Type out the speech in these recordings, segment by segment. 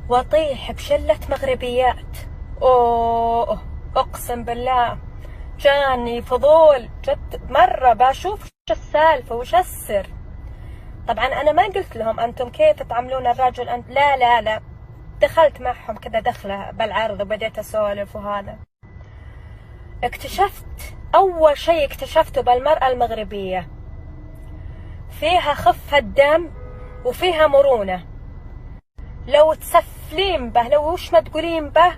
واطيح بشلة مغربيات. اوه اقسم بالله جاني فضول جد مرة بشوف وش السالفة وش السر. طبعا انا ما قلت لهم انتم كيف تعاملون الرجل انت، لا لا لا، دخلت معهم كذا دخلة بالعرض وبديت اسولف. وهذا اكتشفت اول شيء اكتشفته بالمرأة المغربية فيها خفة دم وفيها مرونة. لو تسفلين به، لو وش ما تقولين به،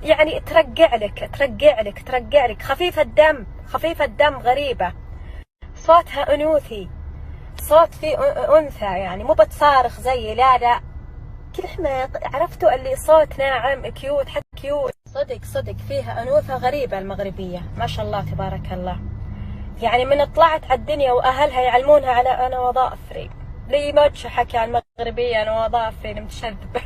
يعني ترقع لك خفيفة الدم غريبة. صوتها أنوثي، صوت في أنثى، يعني مو بتصارخ زي، لا لا، كل احنا عرفتوا اللي صوت ناعم كيوت، حتى كيوت صدق فيها أنوثة غريبة. المغربية ما شاء الله تبارك الله، يعني من طلعت على الدنيا وأهلها يعلمونها على أنا وظائفي. لي موجه حكى عن المغربية أنا وظائفي متشذبة.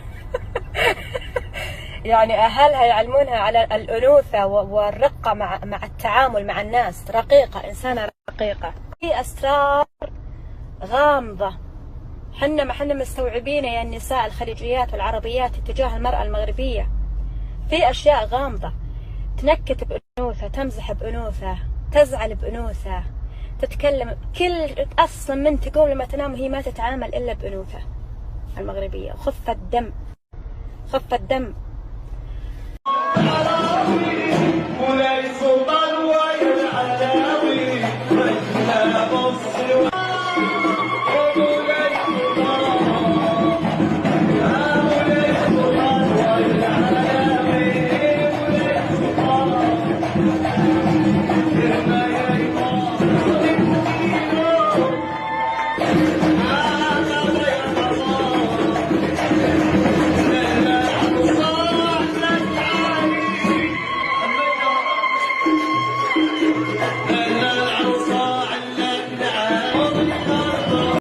يعني أهلها يعلمونها على الأنوثة والرقة مع التعامل مع الناس، رقيقة، إنسانة رقيقة. في أسرار غامضة حنا ما حنا مستوعبين يا النساء الخليجيات والعربيات تجاه المرأة المغربية. في أشياء غامضة، تنكت بأنوثة، تمزح بأنوثة، تزعل بأنوثة، تتكلم أصلا من تقوم لما تنام هي ما تتعامل إلا بأنوثة المغربية. خفة دم.